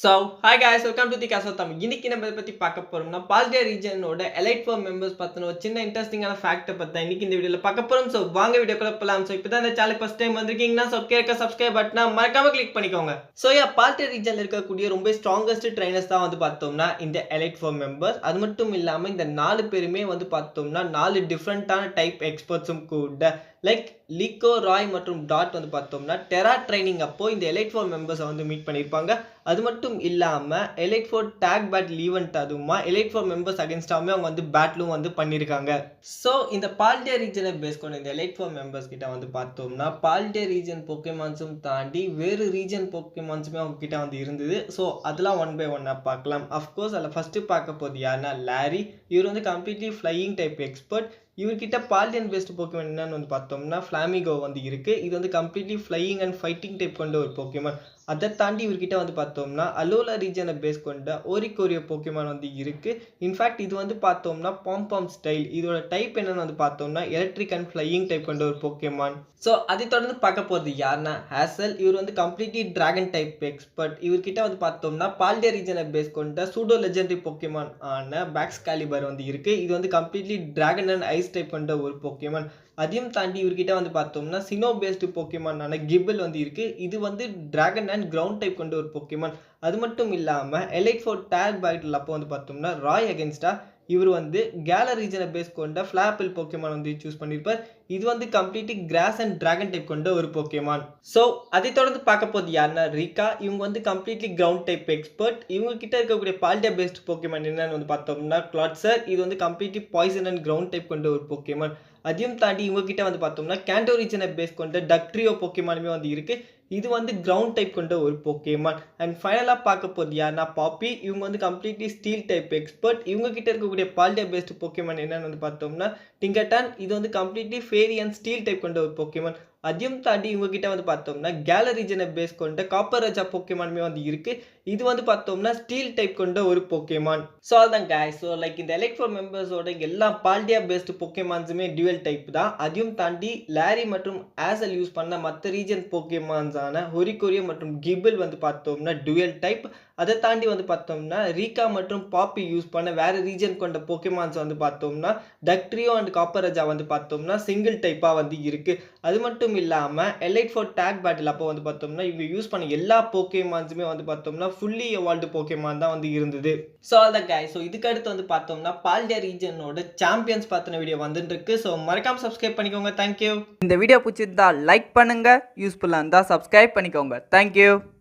So, hi guys, welcome to the Castle Tamil. இன்னைக்கு நம்ம இத பத்தி பார்க்க போறோம்னா பால்டியா ரீஜனோட எலைட் 4 மெம்பர்ஸ் பத்தின ஒரு சின்ன இன்ட்ரஸ்டிங்கான ஃபேக்ட் பத்தி இன்னைக்கு இந்த வீடியோல பார்க்க போறோம். சோ வாங்க வீடியோக்குள்ள போலாம். சோ இப்பதான் இந்த சேனல் ஃபர்ஸ்ட் டைம் வந்திருக்கீங்கன்னா சப்ஸ்கிரைப் பட்டனை மறக்காம கிளிக் பண்ணிக்கோங்க. சோ பால்டியா ரீஜன்ல இருக்கக்கூடிய ரொம்ப ஸ்ட்ராங்கஸ்ட் ட்ரைனர்ஸ் தான் வந்து பார்த்தோம்னா இந்த எலைட் 4 மெம்பர்ஸ். அது மட்டும் இல்லாம இந்த 4 பேருமே வந்து பார்த்தோம்னா 4 டிஃபரண்டான டைப் எக்ஸ்பர்ட்ஸும் கூட லைக் லிகோ ராய் மற்றும் டாட் வந்து பார்த்தோம்னா டெரா ட்ரைனிங் அப்போ இந்த எலைட் 4 மெம்பர்ஸை வந்து மீட் பண்ணியிருப்பாங்க. அது மட்டும் இல்லாம எலைட் 4 டேக் பேட்டில் ஈவெண்ட் அதுவுமா எலைட் 4 மெம்பர்ஸ் அகேன்ஸ்டாமே அவங்க வந்து பேட்டிலும் வந்து பண்ணியிருக்காங்க. ஸோ இந்த பால்டியா ரீஜனை பேஸ் கொண்ட இந்த எலைட் 4 மெம்பர்ஸ் கிட்ட வந்து பார்த்தோம்னா பால்டியா ரீஜன் போக்கேமான்ஸும் தாண்டி வேறு ரீஜன் போக்கேமான்ஸுமே அவங்க கிட்ட வந்து இருந்தது. ஸோ அதெல்லாம் ஒன் பை ஒன்னாக பார்க்கலாம். அஃப்கோர்ஸ் அதில் ஃபர்ஸ்ட் பார்க்க போது யாருன்னா லாரி. இவர் வந்து கம்ப்ளீட்லி ஃப்ளையிங் டைப் எக்ஸ்பர்ட். இவர்கிட்ட பால்டியன் பேஸ்ட் போக்கேமான் என்னன்னு வந்து பார்த்தோம்னா ஃப்ளாமிகோ வந்து இருக்கு. இது வந்து completely flying and fighting type கொண்ட ஒரு போக்கேமான். அதை தாண்டி இவர்கிட்ட வந்து பார்த்தோம்னா அலோலா ரீஜனை பேஸ் கொண்ட ஓரிகோரியோ போக்கேமான் வந்து இருக்கு. இன்ஃபேக்ட் இது வந்து பார்த்தோம்னா பாம் ஸ்டைல். இதோட டைப் என்னன்னு வந்து பார்த்தோம்னா எலக்ட்ரிக் அண்ட் ஃப்ளையிங் டைப் கொண்ட ஒரு போக்கேமான். ஸோ அதை தொடர்ந்து பார்க்க போகிறது யாருன்னா ஹேசல். இவர் வந்து கம்ப்ளீட்லி டிராகன் டைப் எக்ஸ்பர்ட். இவர்கிட்ட வந்து பார்த்தோம்னா பால்டியா ரீஜனை பேஸ் கொண்ட சூடோ லெஜெண்டரி போக்கேமான் ஆன பேக்ஸ்காலிபர் வந்து இருக்கு. இது வந்து completely dragon and ice type கொண்ட ஒரு போக்கேமான். அதையும் தாண்டி இவர்கிட்ட வந்து பார்த்தோம்னா சினோ பேஸ்டு போக்கேமானான கிபிள் வந்து இருக்கு. இது வந்து டிராகன் அண்ட் கிரவுண்ட் டைப் கொண்ட ஒரு போக்கேமான். அது மட்டும் இல்லாமல் எலைட் 4 டேக் பேட்டில் அப்போ வந்து பார்த்தோம்னா ராய் அகேன்ஸ்டா இவர் வந்து கேலர் ரீஜனை பேஸ் கொண்ட ஃபிளாப்பிள் போக்கேமான் வந்து சூஸ் பண்ணியிருப்பார். இது வந்து completely cross and dragon type கொண்ட ஒரு போக்கேமான். ஸோ அதை தொடர்ந்து பார்க்க போது யாருன்னா ரீகா. இவங்க வந்து கம்ப்ளீட்லி கிரவுண்ட் டைப் எக்ஸ்பர்ட். இவங்க கிட்ட இருக்கக்கூடிய பால்டியா பேஸ்ட் போக்கேமான் என்னன்னு வந்து பார்த்தோம்னா கிளாட்சர். இது வந்து completely poison and ground type கொண்ட ஒரு போக்கேமான். அதையும் தாண்டி இவங்க கிட்ட வந்து பார்த்தோம்னா கேண்டோ ரீஜனை பேஸ் கொண்ட டக்ட்ரியோ போக்கேமானுமே வந்து இருக்கு. இது வந்து கிரவுண்ட் டைப் கொண்ட ஒரு போக்கேமான். அண்ட் ஃபைனலாக பார்க்க போது யாருன்னா பாப்பி. இவங்க வந்து கம்ப்ளீட்லி ஸ்டீல் டைப் எக்ஸ்பர்ட். இவங்க கிட்ட இருக்கக்கூடிய பால்டியா பேஸ்ட் போக்கேமான் என்னன்னு வந்து பார்த்தோம்னா டிங்கட்டான். இது வந்து completely fairy and steel type கொண்ட ஒரு போக்கேமான். அதையும் தாண்டி இவங்க கிட்ட வந்து பார்த்தோம்னா கேலர் ரீஜனை பேஸ் கொண்ட காப்பர் ராஜா போக்கேமானுமே வந்து இருக்கு. இது வந்து பார்த்தோம்னா ஸ்டீல் டைப் கொண்ட ஒரு போக்கேமான். ஸோ அதான் guys. ஸோ லைக் இந்த எலைட் 4 மெம்பர்ஸோட எல்லா பால்டியா பேஸ்ட் போக்கேமான்ஸுமே டியூவல் டைப் தான். அதையும் தாண்டி லாரி மற்றும் ஆசல் யூஸ் பண்ண மற்ற ரீஜன் போக்கேமான்ஸான ஹொரிகோரியோ மற்றும் கிபிள் வந்து பார்த்தோம்னா டியூவல் டைப். அதை தாண்டி வந்து பார்த்தோம்னா ரீகா மற்றும் பாப்பி யூஸ் பண்ண வேற ரீஜன் கொண்ட போக்கேமான்ஸ் வந்து பார்த்தோம்னா டக்ட்ரியோ அண்ட் காப்பர் ராஜா வந்து பார்த்தோம்னா சிங்கிள் டைப்பாக வந்து இருக்கு. அது மட்டும் இல்லாமல் எலைட் 4 டேக் பேட்டில் அப்போ வந்து பார்த்தோம்னா இவங்க யூஸ் பண்ண எல்லா போக்கேமான்ஸுமே வந்து பார்த்தோம்னா ஃபுல்லி எவால்வ்டு போக்கேமான் தான் வந்து இருந்தது. ஸோ அதான் guys. ஸோ இதுக்கு அடுத்து வந்து பார்த்தோம்னா பால்டியா ரீஜனோட சாம்பியன்ஸ் பார்த்தின வீடியோ வந்துட்டு இருக்கு. ஸோ மறக்காம சப்ஸ்கிரைப் பண்ணிக்கோங்க. தேங்க்யூ. இந்த வீடியோ பிடிச்சிருந்தா லைக் பண்ணுங்க, யூஸ்ஃபுல்லாக இருந்தால் சப்ஸ்கிரைப் பண்ணிக்கோங்க. தேங்க்யூ.